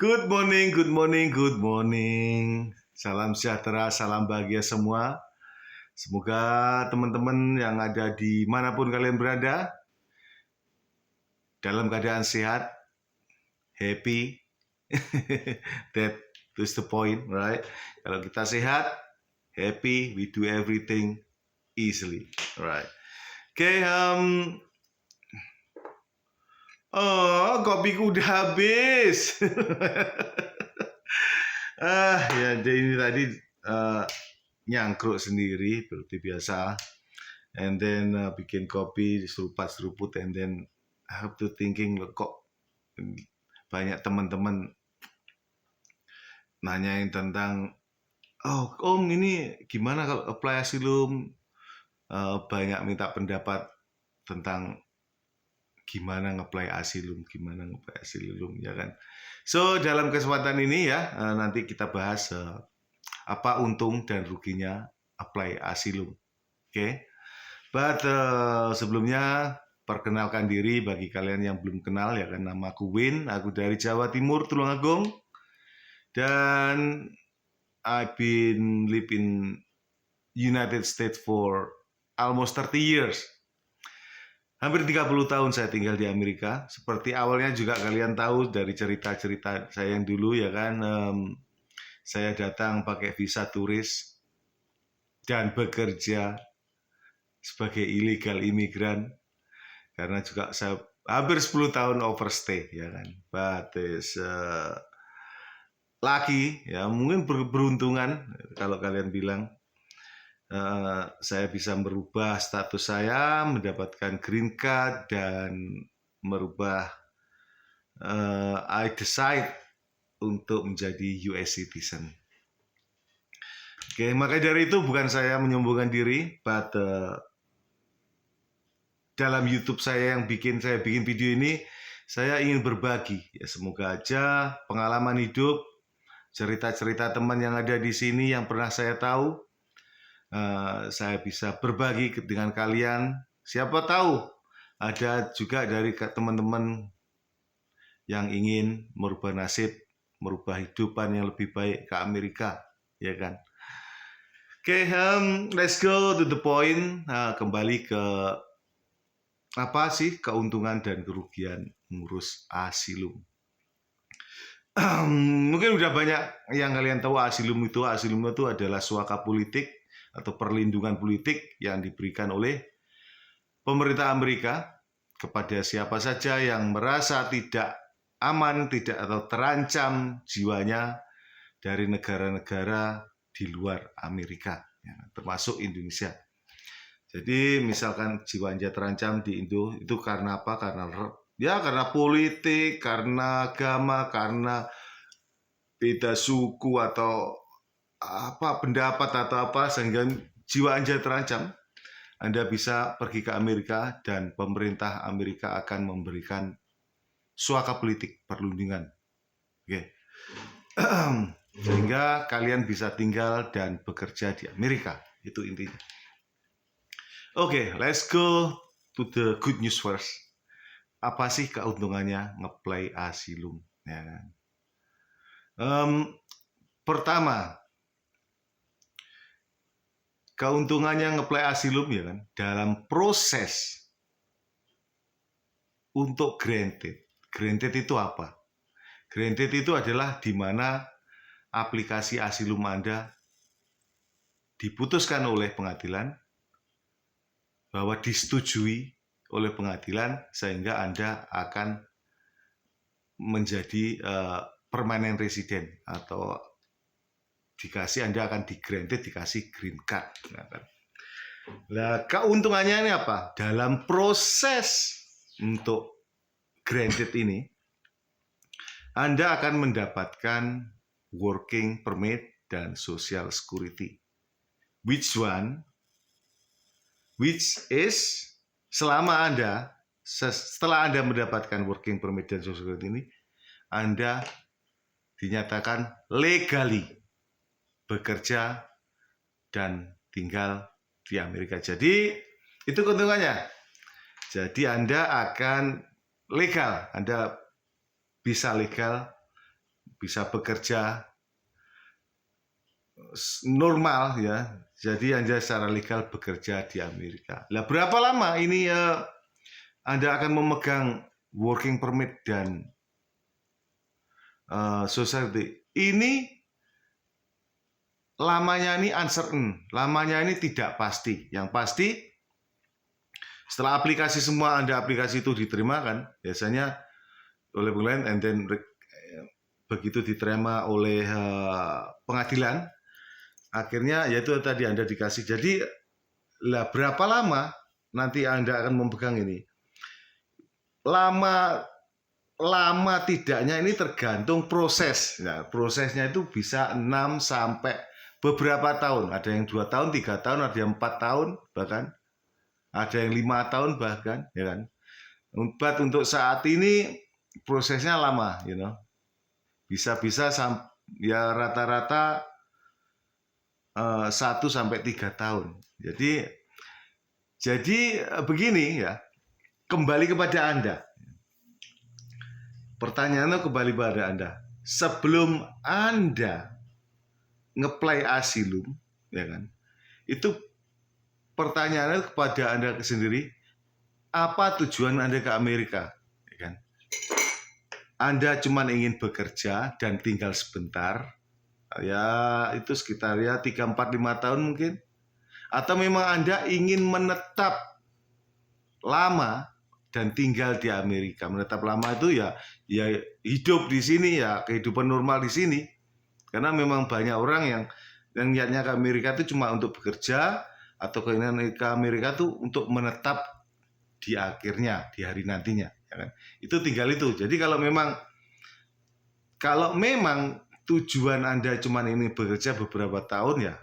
Good morning, good morning, good morning. Salam sejahtera, salam bahagia semua. Semoga teman-teman yang ada di manapun kalian berada, dalam keadaan sehat, happy. That is the point, right? Kalau kita sehat, happy, we do everything easily, right? Oke, kopiku udah habis. Ya ini tadi nyangkruk sendiri seperti biasa, and then bikin kopi seruput, and then I have to thinking kok banyak teman-teman nanyain tentang Om ini gimana kalau apply Asilum, banyak minta pendapat tentang gimana nge-apply Asilum, ya kan. So dalam kesempatan ini ya nanti kita bahas apa untung dan ruginya apply Asilum. Oke. But sebelumnya perkenalkan diri bagi kalian yang belum kenal, ya kan, nama aku Win, aku dari Jawa Timur, Tulungagung, dan I've been live in United States for almost 30 years. Hampir 30 tahun saya tinggal di Amerika. Seperti awalnya juga kalian tahu dari cerita-cerita saya yang dulu, ya kan, saya datang pakai visa turis dan bekerja sebagai illegal imigran karena juga saya hampir 10 tahun overstay, ya kan. But is lucky, ya mungkin beruntungan kalau kalian bilang. Saya bisa merubah status saya, mendapatkan green card, dan merubah I decide untuk menjadi US citizen. Oke, maka dari itu bukan saya menyombongkan diri, but dalam YouTube saya yang saya bikin video ini, saya ingin berbagi. Ya, semoga aja pengalaman hidup, cerita-cerita teman yang ada di sini yang pernah saya tahu, saya bisa berbagi dengan kalian. Siapa tahu ada juga dari teman-teman yang ingin merubah nasib, merubah hidupan yang lebih baik ke Amerika, ya kan. Oke, let's go to the point. Kembali ke apa sih keuntungan dan kerugian mengurus Asilum. Mungkin udah banyak yang kalian tahu Asilum itu adalah suaka politik atau perlindungan politik yang diberikan oleh pemerintah Amerika kepada siapa saja yang merasa tidak aman, atau terancam jiwanya dari negara-negara di luar Amerika, ya, termasuk Indonesia. Jadi misalkan jiwa Anda terancam di Indo, itu karena apa? Karena politik, karena agama, karena beda suku atau apa pendapat atau apa, sehingga jiwa Anda terancam. Anda bisa pergi ke Amerika dan pemerintah Amerika akan memberikan suaka politik perlindungan. Oke. Sehingga kalian bisa tinggal dan bekerja di Amerika. Itu intinya. Oke, let's go to the good news first. Apa sih keuntungannya nge-apply Asilum? Ya kan? Pertama, keuntungannya nge-apply Asilum, ya kan, dalam proses untuk granted. Granted itu apa? Granted itu adalah di mana aplikasi Asilum Anda diputuskan oleh pengadilan, bahwa disetujui oleh pengadilan, sehingga Anda akan menjadi permanent resident, atau Anda akan di-granted, dikasih green card. Nah, keuntungannya ini apa? Dalam proses untuk granted ini, Anda akan mendapatkan working permit dan social security. Which is setelah Anda mendapatkan working permit dan social security ini, Anda dinyatakan legally bekerja dan tinggal di Amerika. Jadi itu keuntungannya. Jadi Anda akan legal, Anda bisa legal bisa bekerja normal ya. Jadi Anda secara legal bekerja di Amerika. Lah berapa lama ini Anda akan memegang working permit dan society? Ini lamanya ini uncertain, lamanya ini tidak pasti. Yang pasti setelah aplikasi semua Anda aplikasi itu diterima kan, biasanya oleh pengadilan, and then begitu diterima oleh pengadilan, akhirnya yaitu tadi Anda dikasih. Jadi lah berapa lama nanti Anda akan memegang ini? Lama tidaknya ini tergantung proses. Nah, prosesnya itu bisa 6 sampai beberapa tahun. Ada yang 2 tahun, 3 tahun, ada yang 4 tahun bahkan. Ada yang 5 tahun bahkan, ya kan. But untuk saat ini prosesnya lama, you know. Bisa-bisa ya rata-rata 1 sampai 3 tahun. Jadi begini ya, kembali kepada Anda. Pertanyaannya kembali pada Anda. Sebelum Anda ngeplay asilum, ya kan? Itu pertanyaannya kepada Anda sendiri, apa tujuan Anda ke Amerika, ya kan? Anda cuma ingin bekerja dan tinggal sebentar, ya itu sekitar ya 3, 4, 5 tahun mungkin. Atau memang Anda ingin menetap lama dan tinggal di Amerika. Menetap lama itu ya hidup di sini, ya kehidupan normal di sini. Karena memang banyak orang yang niatnya ke Amerika itu cuma untuk bekerja, atau ke Amerika itu untuk menetap di akhirnya, di hari nantinya, ya kan? Itu tinggal itu. Jadi kalau memang tujuan Anda cuma ini bekerja beberapa tahun, ya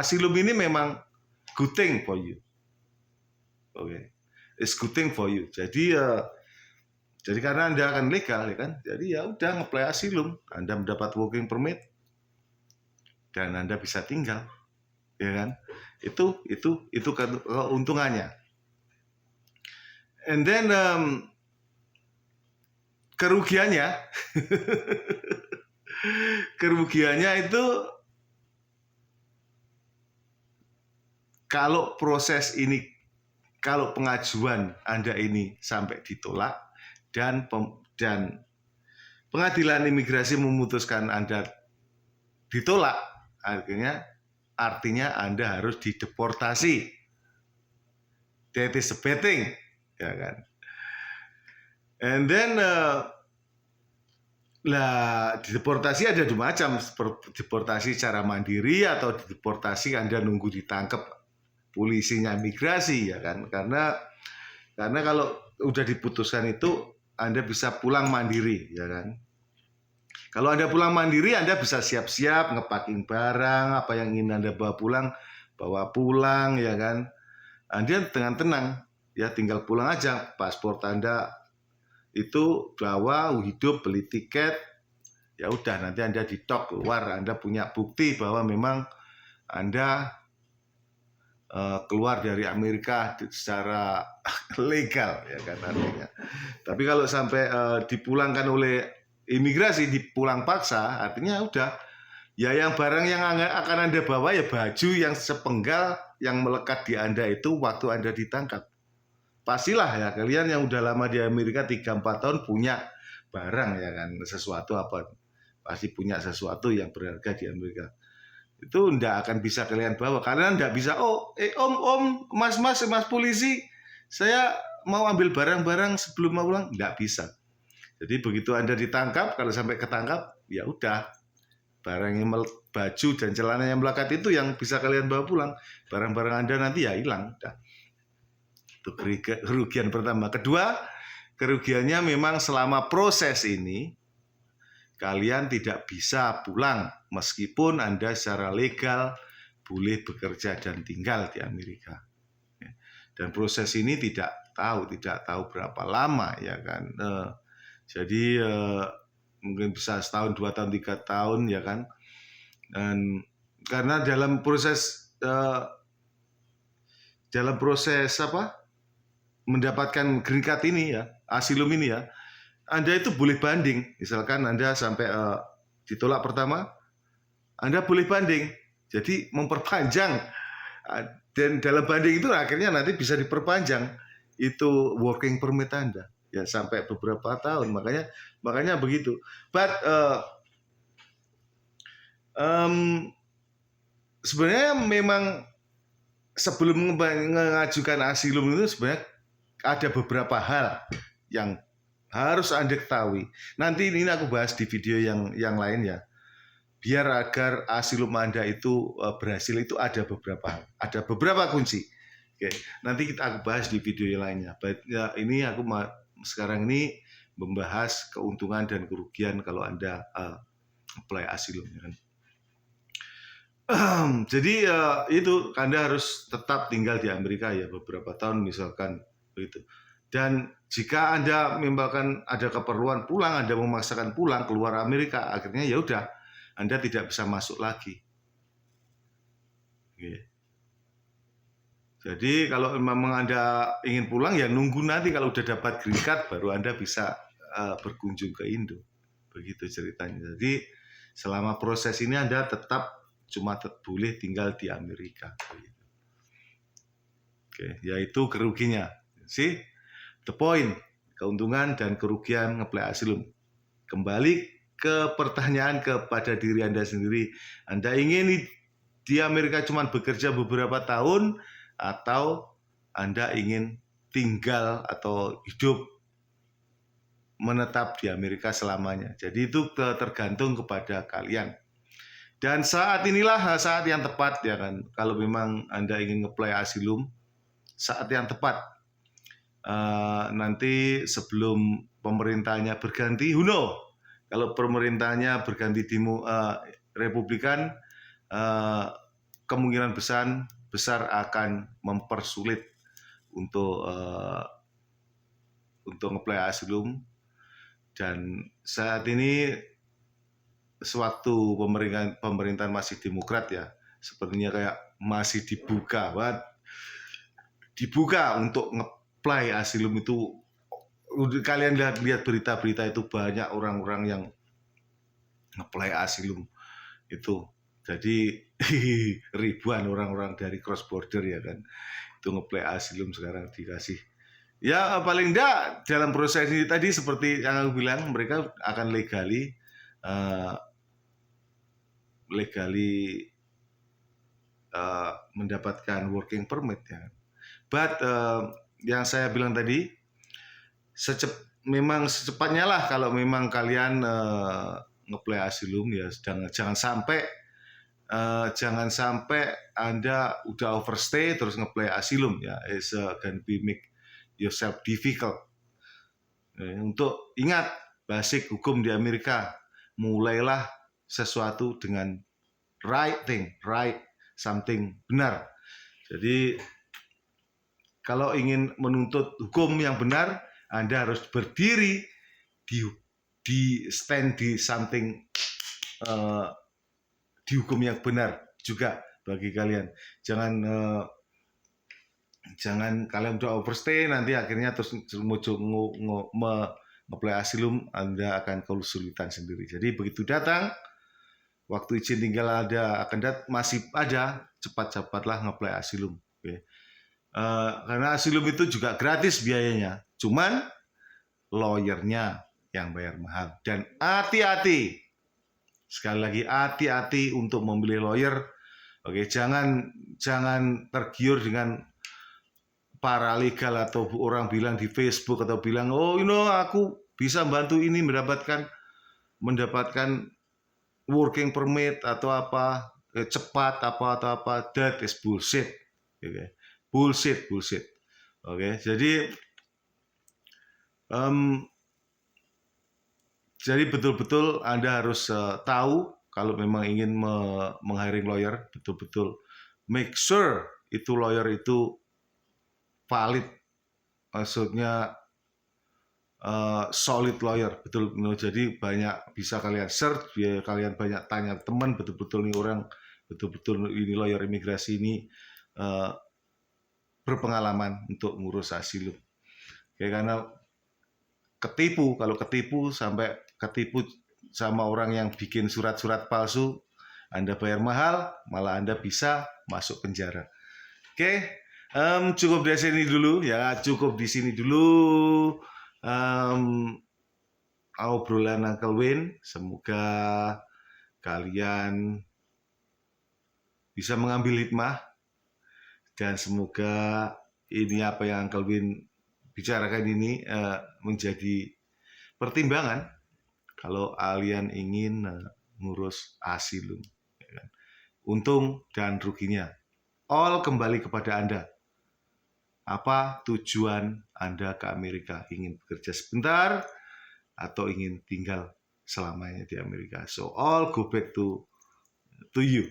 asilum ini memang good thing for you. Oke. It's good thing for you. Jadi karena Anda akan legal, ya kan? Jadi ya udah ngeplay asilum, Anda mendapat working permit dan Anda bisa tinggal, ya kan? Itu keuntungannya. And then kerugiannya itu kalau pengajuan Anda ini sampai ditolak dan pengadilan imigrasi memutuskan Anda ditolak, artinya Anda harus dideportasi. That is a bad thing, ya kan? And then deportasi ada dua macam, deportasi secara mandiri atau deportasi Anda nunggu ditangkap polisinya imigrasi, ya kan? Karena kalau udah diputuskan itu Anda bisa pulang mandiri, ya kan? Kalau Anda pulang mandiri, Anda bisa siap-siap ngepaking barang, apa yang ingin Anda bawa pulang, ya kan? Anda dengan tenang, ya tinggal pulang aja, paspor Anda itu bawa, hidup, beli tiket, ya udah nanti Anda ditok keluar, Anda punya bukti bahwa memang Anda keluar dari Amerika secara legal, ya kan artinya. Tapi kalau sampai dipulangkan oleh imigrasi, dipulang paksa, artinya udah ya yang barang yang akan Anda bawa ya baju yang sepenggal yang melekat di Anda itu waktu Anda ditangkap. Pastilah ya kalian yang udah lama di Amerika 3-4 tahun punya barang, ya kan, sesuatu apa, pasti punya sesuatu yang berharga di Amerika. Itu nggak akan bisa kalian bawa. Kalian nggak bisa, om, mas polisi, saya mau ambil barang-barang sebelum mau pulang. Nggak bisa. Jadi begitu Anda ditangkap, kalau sampai ketangkap, ya udah. Barang yang baju dan celana yang melekat itu yang bisa kalian bawa pulang. Barang-barang Anda nanti ya hilang. Udah. Itu kerugian pertama. Kedua, kerugiannya memang selama proses ini, kalian tidak bisa pulang meskipun Anda secara legal boleh bekerja dan tinggal di Amerika. Dan proses ini tidak tahu berapa lama, ya kan. Jadi mungkin bisa 1 tahun, 2 tahun, 3 tahun, ya kan. Dan karena dalam proses mendapatkan green card ini, ya, asilum ini, ya, Anda itu boleh banding. Misalkan Anda sampai ditolak pertama, Anda boleh banding. Jadi memperpanjang, dan dalam banding itu akhirnya nanti bisa diperpanjang itu working permit Anda ya sampai beberapa tahun. Makanya begitu. But sebenarnya memang sebelum mengajukan asilum itu sebenarnya ada beberapa hal yang harus Anda ketahui. Nanti ini aku bahas di video yang lain ya. Biar agar asilum Anda itu berhasil itu ada beberapa kunci. Oke, nanti aku bahas di video yang lainnya. Ya, ini aku sekarang ini membahas keuntungan dan kerugian kalau Anda apply asilum. Ya kan? Jadi itu Anda harus tetap tinggal di Amerika ya beberapa tahun misalkan begitu. Dan jika Anda misalkan ada keperluan pulang, Anda memaksakan pulang keluar Amerika, akhirnya ya udah Anda tidak bisa masuk lagi. Oke. Jadi kalau memang Anda ingin pulang ya nunggu nanti kalau udah dapat green card baru Anda bisa berkunjung ke Indo. Begitu ceritanya. Jadi selama proses ini Anda tetap cuma boleh tinggal di Amerika. Oke, yaitu kerugiannya. See, the point, keuntungan dan kerugian ngeplay asilum. Kembali ke pertanyaan kepada diri Anda sendiri. Anda ingin di Amerika cuma bekerja beberapa tahun atau Anda ingin tinggal atau hidup menetap di Amerika selamanya. Jadi itu tergantung kepada kalian. Dan saat inilah saat yang tepat ya kan. Kalau memang Anda ingin ngeplay asilum, saat yang tepat. Nanti sebelum pemerintahnya berganti, who know? Kalau pemerintahnya berganti di Republikan, kemungkinan besar akan mempersulit untuk ngeplay asilum. Dan saat ini sewaktu pemerintahan masih Demokrat ya, sepertinya kayak masih dibuka untuk ngeplay asilum itu. Kalian lihat berita-berita itu banyak orang-orang yang ngeplay asilum itu. Jadi ribuan orang-orang dari cross border ya kan, itu ngeplay asilum sekarang dikasih. Ya paling enggak dalam proses ini tadi seperti yang aku bilang mereka akan legali mendapatkan working permit ya. But yang saya bilang tadi memang secepatnya lah kalau memang kalian ngeplay asilum ya jangan sampai Anda udah overstay terus ngeplay asilum ya. It's gonna be make yourself difficult. Untuk ingat basic hukum di Amerika, mulailah sesuatu dengan right something benar. Jadi kalau ingin menuntut hukum yang benar, Anda harus berdiri di stand di something di hukum yang benar juga bagi kalian. Jangan kalian udah overstay nanti akhirnya terus ngeplay asilum Anda akan kesulitan sendiri. Jadi begitu datang waktu izin tinggal ada masih ada, cepat-cepatlah ngeplay asilum. Okay. Karena asilum itu juga gratis biayanya, cuman lawyernya yang bayar mahal. Dan hati-hati, sekali lagi hati-hati untuk memilih lawyer. Oke, jangan tergiur dengan paralegal atau orang bilang di Facebook atau bilang aku bisa bantu ini mendapatkan working permit atau apa cepat atau apa. That is bullshit. Okay. Bullshit. Oke, jadi betul-betul Anda harus tahu kalau memang ingin meng-hiring lawyer, betul-betul make sure itu lawyer itu valid, maksudnya solid lawyer, betul. Jadi banyak bisa kalian search, kalian banyak tanya teman, betul-betul nih orang, betul-betul ini lawyer imigrasi ini berpengalaman untuk ngurus asilum. Karena kalau ketipu sama orang yang bikin surat-surat palsu, Anda bayar mahal, malah Anda bisa masuk penjara. Oke, cukup di sini dulu ya, cukup di sini dulu obrolan Uncle Win. Semoga kalian bisa mengambil hikmah dan semoga ini apa yang Uncle Win bicarakan ini menjadi pertimbangan kalau kalian ingin ngurus asilum. Untung dan ruginya all kembali kepada Anda. Apa tujuan Anda ke Amerika? Ingin bekerja sebentar atau ingin tinggal selamanya di Amerika? So all go back to you.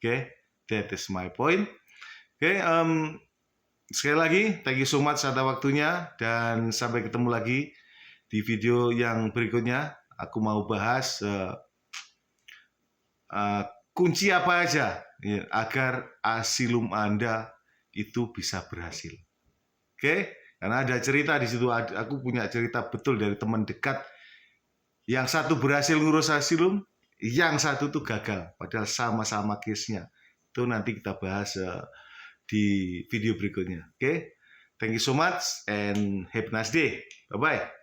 Okay, that is my point. Okay, sekali lagi thank you so much atas waktunya dan sampai ketemu lagi di video yang berikutnya. Aku mau bahas kunci apa aja ya, agar asilum Anda itu bisa berhasil. Oke, karena ada cerita di situ. Aku punya cerita betul dari teman dekat. Yang satu berhasil ngurus asilum, yang satu tuh gagal. Padahal sama-sama case-nya. Itu nanti kita bahas di video berikutnya. Oke, thank you so much and have a nice day. Bye-bye.